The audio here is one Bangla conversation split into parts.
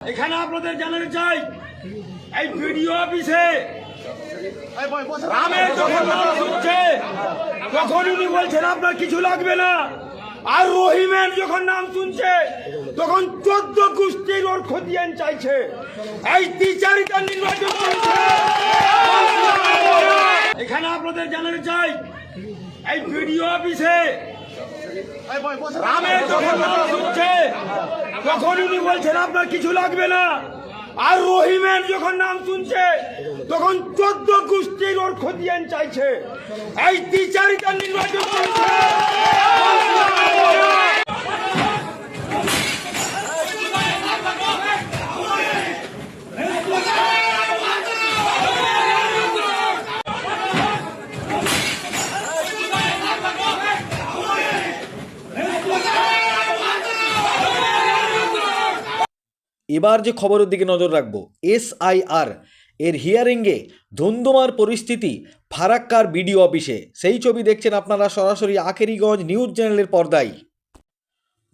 এখানে আপনাদের জানাতে চাই, এই ভিডিও অফিসে রামের যখন নাম শুনছে তখন উনি বলছেন আপনার কিছু লাগবে না, আর রহিমের যখন নাম শুনছে তখন 14 গোষ্ঠীর ওর খতিয়ান চাইছে। এই দ্বিচারিতা নির্বাচন চলছে। এখানে আপনাদের জানাতে চাই, এই ভিডিও অফিসে রামের যখন নাম শুনছে তখন উনি বলছেন আপনার কিছু লাগবে না, আর রহিমের যখন নাম শুনছে তখন 14 গোষ্ঠীর ওর খতিয়ান চাইছে। এই দ্বিচারিতা নির্বাচন চলছে। এবার যে খবরের দিকে নজর রাখব, এসআইআর এর হিয়ারিংয়ে ধুন্ধুমার পরিস্থিতি ফারাক্কার বিডিও অফিসে। সেই ছবি দেখছেন আপনারা সরাসরি আখেরিগঞ্জ নিউজ চ্যানেলের পর্দায়।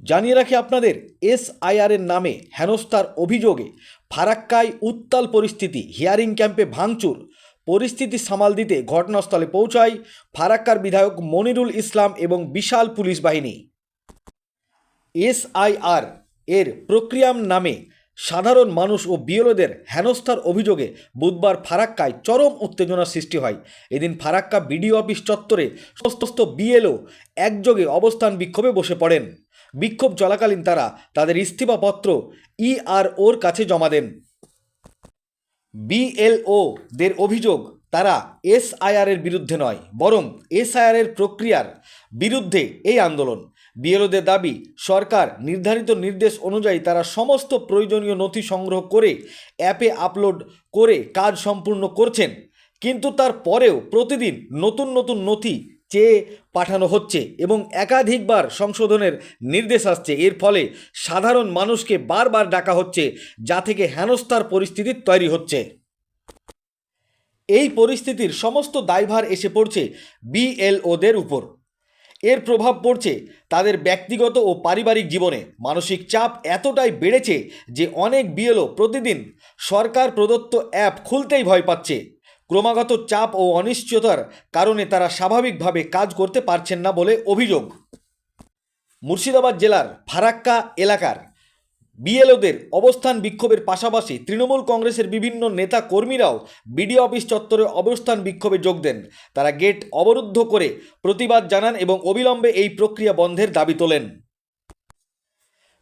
জানিয়ে রাখি আপনাদের, এসআইআর এর নামে হেনস্থার অভিযোগে ফারাক্কায় উত্তাল পরিস্থিতি, হিয়ারিং ক্যাম্পে ভাঙচুর। পরিস্থিতি সামাল দিতে ঘটনাস্থলে পৌঁছায় ফারাক্কার বিধায়ক মনিরুল ইসলাম এবং বিশাল পুলিশ বাহিনী। এসআইআর এর প্রক্রিয়ার নামে সাধারণ মানুষ ও বিএলওদের হেনস্থার অভিযোগে বুধবার ফারাক্কায় চরম উত্তেজনার সৃষ্টি হয়। এদিন ফারাক্কা বিডিও অফিস চত্বরে সমস্ত বিএলও একযোগে অবস্থান বিক্ষোভে বসে পড়েন। বিক্ষোভ চলাকালীন তারা তাদের ইস্তফাপত্র ইআরওর কাছে জমা দেন। বিএলওদের অভিযোগ, তারা এসআইআর এর বিরুদ্ধে নয়, বরং এসআইআর এর প্রক্রিয়ার বিরুদ্ধে এই আন্দোলন। বিএলওদের দাবি, সরকার নির্ধারিত নির্দেশ অনুযায়ী তারা সমস্ত প্রয়োজনীয় নথি সংগ্রহ করে অ্যাপে আপলোড করে কাজ সম্পূর্ণ করছেন, কিন্তু তারপরেও প্রতিদিন নতুন নতুন নথি চেয়ে পাঠানো হচ্ছে এবং একাধিকবার সংশোধনের নির্দেশ আসছে। এর ফলে সাধারণ মানুষকে বারবার ডাকা হচ্ছে, যা থেকে হেনস্থার পরিস্থিতি তৈরি হচ্ছে। এই পরিস্থিতির সমস্ত দায়ভার এসে পড়ছে বিএলওদের উপর। এর প্রভাব পড়ছে তাদের ব্যক্তিগত ও পারিবারিক জীবনে। মানসিক চাপ এতটাই বেড়েছে যে অনেক বিএলও প্রতিদিন সরকার প্রদত্ত অ্যাপ খুলতেই ভয় পাচ্ছে। ক্রমাগত চাপ ও অনিশ্চয়তার কারণে তারা স্বাভাবিকভাবে কাজ করতে পারছেন না বলে অভিযোগ। মুর্শিদাবাদ জেলার ফারাক্কা এলাকার বিএলওদের অবস্থান বিক্ষোভের পাশাপাশি তৃণমূল কংগ্রেসের বিভিন্ন নেতা কর্মীরাও বিডিও অফিস চত্বরে অবস্থান বিক্ষোভে যোগ দেন। তারা গেট অবরুদ্ধ করে প্রতিবাদ জানান এবং অবিলম্বে এই প্রক্রিয়া বন্ধের দাবি তোলেন।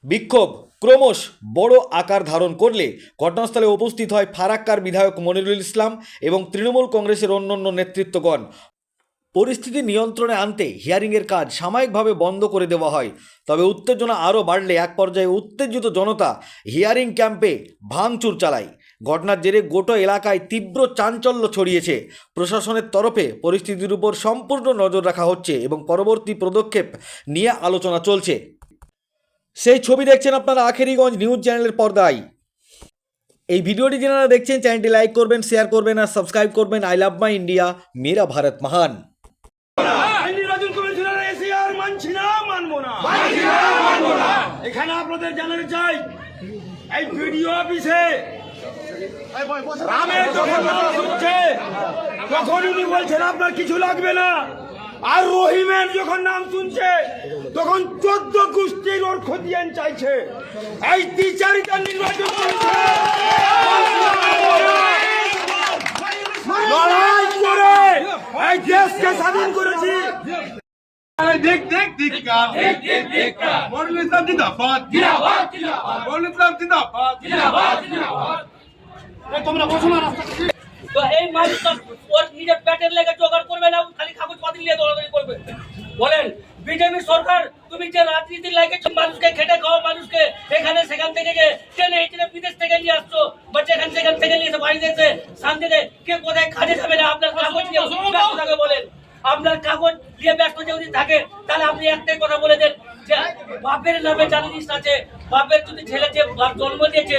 বিক্ষোভ ক্রমশ বড় আকার ধারণ করলে ঘটনাস্থলে উপস্থিত হয় ফারাক্কার বিধায়ক মনিরুল ইসলাম এবং তৃণমূল কংগ্রেসের অন্যান্য নেতৃত্বগণ। পরিস্থিতি নিয়ন্ত্রণে আনতে হিয়ারিংয়ের কাজ সাময়িকভাবে বন্ধ করে দেওয়া হয়। তবে উত্তেজনা আরও বাড়লে এক পর্যায়ে উত্তেজিত জনতা হিয়ারিং ক্যাম্পে ভাঙচুর চালায়। ঘটনার জেরে গোটা এলাকায় তীব্র চাঞ্চল্য ছড়িয়েছে। প্রশাসনের তরফে পরিস্থিতির উপর সম্পূর্ণ নজর রাখা হচ্ছে এবং পরবর্তী পদক্ষেপ নিয়ে আলোচনা চলছে। সেই ছবি দেখছেন আপনারা আখেরিগঞ্জ নিউজ চ্যানেলের পর্দায়। এই ভিডিওটি যারা দেখছেন, চ্যানেলটি লাইক করবেন, শেয়ার করবেন আর সাবস্ক্রাইব করবেন। আই লাভ মাই ইন্ডিয়া, মেরা ভারত মহান। এখানে আপনাদের জানাতে চাই, এই ভিডিও অফিসে রামের যখন নাম শুনছে তখন উনি বলছেন আপনার কিছু লাগবে না, আর রহিমের যখন নাম শুনছে তখন 14 গোষ্ঠীর ওর খতিয়ান চাইছে। এই দ্বিচারিতা নির্বাচন চলছে। লড়াই করে এই দেশকে স্বাধীন করেছি। দেখ দেখ ধিক্কার মনিরুল ইসলাম জিন্দাবাদ জিন্দাবাদ জিন্দাবাদ মনিরুল ইসলাম জিন্দাবাদ জিন্দাবাদ জিন্দাবাদ। তোমরা বসো না রাস্তা। তো এই মানুষটা ওর নিজের পেটের লেগে জোগাড় করবে না, খালি কাগজপত্র নিয়ে দৌড়াদৌড়ি করবে। বলেন বিজেপি সরকার, তুমি যে রাজনীতি লাগিয়েছো, মানুষকে খেটে খাওয়া, মানুষকে এখানে সেখান থেকে যে ট্রেনে ট্রেনে বিদেশ থেকে নিয়ে আসছো, বা যেখান সেখান থেকে নিয়ে এসে বাড়িতে এসে শান্তিতে কে কোথায় কাজে যাবে না, আপনার কাগজ নিয়ে ব্যস্ত থাকে। বলেন আপনার কাগজ নিয়ে ব্যস্ত যদি থাকে তাহলে আপনি একটাই কথা বলে দেন, যে বাপের নামে যার লিস্ট আছে, বাপের যদি ছেলে যে জন্ম দিয়েছে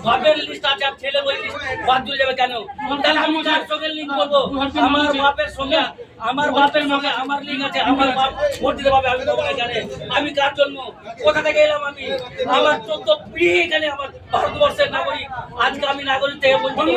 বাপের লিস্ট আছে আর ছেলে ওই লিস্ট বাদ দিয়ে যাবে কেন? তাহলে আমি কার সঙ্গে লিঙ্ক করবো? আমার বাপের সঙ্গে আমার লিঙ্ক আছে, আমার বাপ ভোট দিতে পারবে, আমি দেবো না জানে আমি কার জন্ম, কোথা থেকে এলাম আমি, আমার 14 পিঢ়ি এখানে আমার ভারতবর্ষের নাগরিক, আজকে আমি নাগরিক থেকে বলছি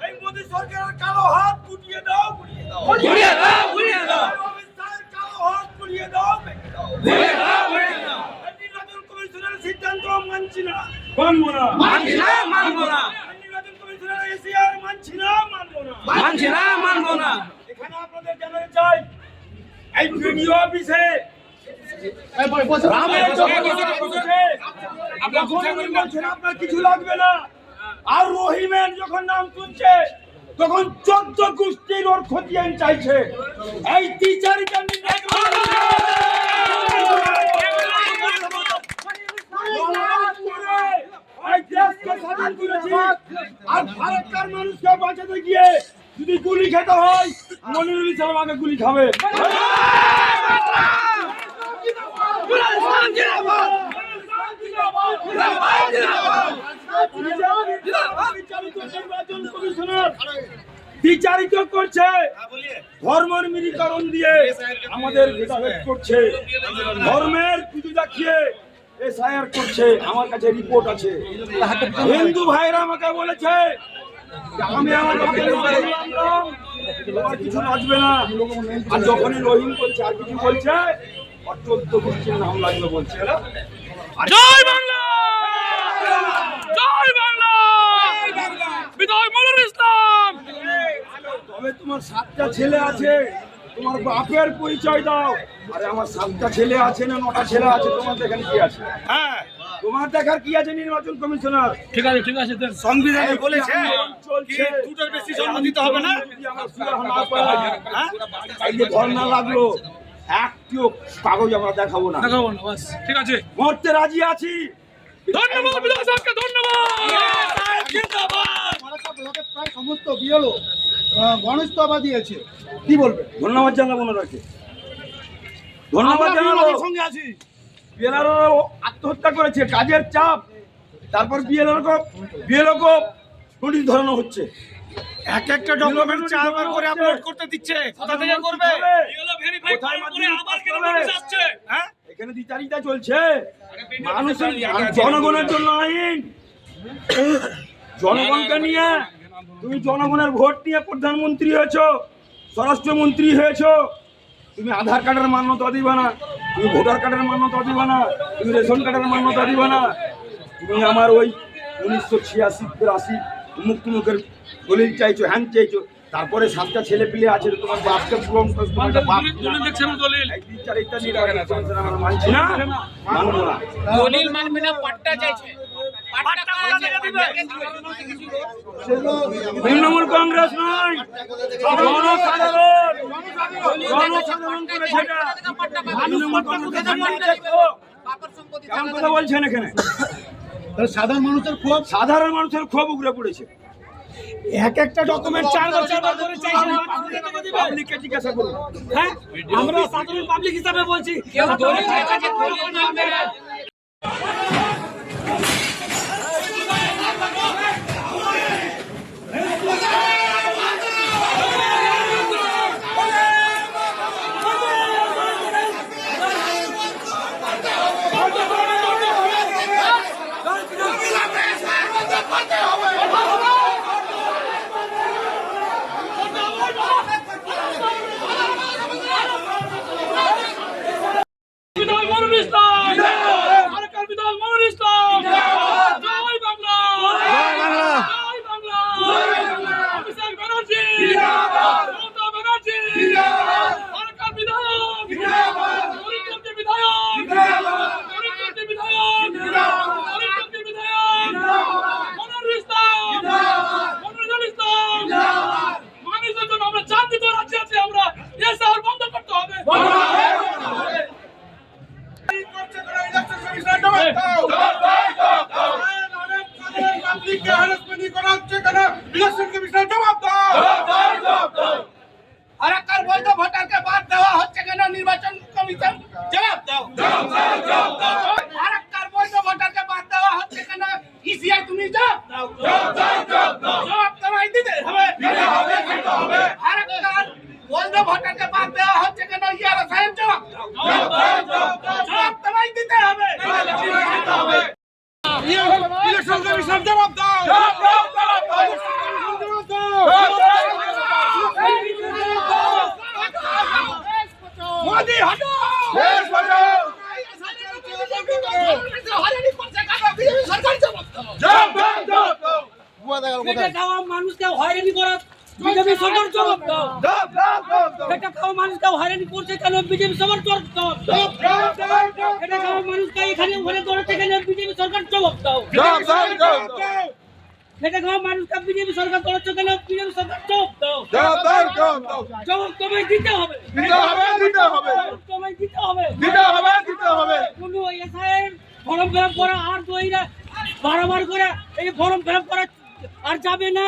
এই মোদী সরকারের কালো হাত গুটিয়ে দাও, গুটিয়ে দাও, গুটিয়ে দাও। অমিত শাহের কালো হাত গুটিয়ে দাও, গুটিয়ে দাও। নির্বাচন কমিশনের সিদ্ধান্ত মানছি না, মানবো না, মানছি না, মানবো না। নির্বাচন কমিশনের এসিআর মানছি না, মানবো না, মানছি না, মানবো না। এখানে আপনাদের জানাতে চাই, এই ভিডিও অফিসে আপনার কিছু লাগবে না। আর রহিমের যখন নাম শুনছে তখন 14 গোষ্ঠীর ওর খতিয়ান চাইছে। এই টিচারিটা স্বাধীন করেছি, আর ভারতকার মানুষকে বাঁচাতে গিয়ে যদি গুলি খেতে হয়, মনিরুল ইসলাম আগে গুলি খাবে। বিচারিত করছে, ধর্মের দিয়ে আমাদের ভেদাভেদ করছে, ধর্মের পুজো দেখিয়ে এসআইআর করছে। আমার কাছে রিপোর্ট আছে। হিন্দু ভাইরা আমাকে বলেছে আমি আমার কিছু লাগবে না, আর যখনই রহিম বলছে আর কিছু বলছে আর 14 গোষ্ঠীর নাম লাগবে বলছে। জয় বাংলা, জয় বাংলা, বিজয় মনিরুল ইসলাম। তবে তোমার 7টা ছেলে আছে, তোমার বাপের পরিচয় দাও। আরে আমার 7টা ছেলে আছে না 9টা ছেলে আছে, তোমার দেখার কি আছে? হ্যাঁ, তোমার দেখার কি আছে? নির্বাচন কমিশনার ঠিক আছে, ঠিক আছে, সংবিধানে বলেছে চলছে, দুটোর বেশি জন্ম দিতে হবে না। এই যে ধর্ণা লাগলো, একটিও কাগজ আমরা দেখাবো না, দেখাবো না, বাস ঠিক আছে। মরতে রাজি আছি। ধন্যবাদ বিধায়ক সাহেবকে, ধন্যবাদ। প্রায় সমস্ত বিএলও গণস্তবা দিয়েছে, কি বলবে? ধন্যবাদ জানাবো না তাকে, ধন্যবাদ জানাবো। সঙ্গে আছি। বিএলআরও আত্মহত্যা করেছে, কাজের চাপ, তারপর বিএলওকে নোটিশ ধরানো হচ্ছে। এক একটা ডকুমেন্ট 4 বার করে আপলোড করতে দিচ্ছে, কোথা থেকে করবে? কোথায় মাধ্যমিক পাস করবে? হ্যাঁ, এখানে দ্বিচারিতা চলছে। মানুষের জনগণের জন্য আইন, জনগণকে নিয়ে তুমি জনগণের ভোট নিয়ে প্রধানমন্ত্রী হয়েছো, স্বরাষ্ট্রমন্ত্রী হয়েছো, তুমি আধার কার্ডের মান্যতা দিবা না, তুমি ভোটার কার্ডের মান্যতা দিবা না, তুমি রেশন কার্ডের মান্যতা দিবা না, তুমি আমার ওই 1986-82 মুক্তিমুখের দলিল চাইছো, হ্যান্ড চাইছো। তারপরে 7টা ছেলে পিলে আছে, তোমার বাপকে পূরণ করতে হবে। বাপ দেখছেন দলিল, আমরা মানছি না, মানবো না। দলিল মানবে না, পাট্টা চাইছে। পাট্টা কোথা থেকে দিবে? তৃণমূল কংগ্রেস নয়, জনসাধারণ করেছে এটা। তৃণমূল কংগ্রেসের সামনে আছে তো। কেমন কথা বলছেন এখানে? সাধারণ মানুষের ক্ষোভ উগড়ে পড়েছে। এক একটা ডকুমেন্ট 4 বার করে চাইছে, পাবলিককে জিজ্ঞাসা করুন। হ্যাঁ, আমরা সাধারণ পাবলিক হিসাবে বলছি, কেউ দলিল চাইছে যে দলিল মানবে না। বিজয় মনিরুল ইসলাম, সরকার বিজয় মনিরুল ইসলাম। জয় বাংলা, জয় বাংলা, জয় বাংলা, অভিষেক ব্যানার্জি জিন্দাবাদ, মমতা ব্যানার্জি জিন্দাবাদ, সরকার বিধায়ক জিন্দাবাদ, গরিবপন্থী বিধায়ক জিন্দাবাদ, গরিবপন্থী বিধায়ক জিন্দাবাদ, গরিবপন্থী বিধায়ক জিন্দাবাদ, মনিরুল ইসলাম। পাবলিককে হ্যারাসমেন্ট করা হচ্ছে কেন? ইলেকশন কমিশনের জবাব দাও। ফারাক্কার বৈধ ভোটারকে বাদ দেওয়া হচ্ছে কেন? নির্বাচন কমিশন জবাব দাও। ফারাক্কার বৈধ ভোটারকে বাদ দেওয়া হচ্ছে কেন? ইসিআই তুমি জবাব দাও। জবাব তোমায় দিতে হবে। ফারাক্কার বৈধ ভোটারকে বাদ দেওয়া হচ্ছে কেন? ইয়ারা সাহেব জবাব দাও। জবাব তোমায় দিতে হবে। ইলেকশন কমিশন জবাব দাও। মোদি হটো। দেশ বাঁচাও। সরকার জবাব দাও। জবাব দাও। খেটে খাওয়া মানুষকে হয়রানি করা বিজেপি সরকার জবাব দাও। খেটে খাওয়া মানুষকে হয়রানি করছে কেন? বিজেপি সরকার জবাব দাও। খেটে খাওয়া মানুষকে এখানে ওখানে দৌড়াচ্ছে কেন? বিজেপি সরকার জবাব দাও। খেটে খাওয়া মানুষকে বিজেপি সরকার দৌড়াচ্ছে কেন? বিজেপি সরকার জবাব দাও। জবাব তোমায় দিতে হবে। তোমায় দিতে হবে। কোনো এসআইয়ের ফর্ম ফিল আপ করা আর দইরা বারবার করে এই ফর্ম ফিল আপ করা আর যাবে না।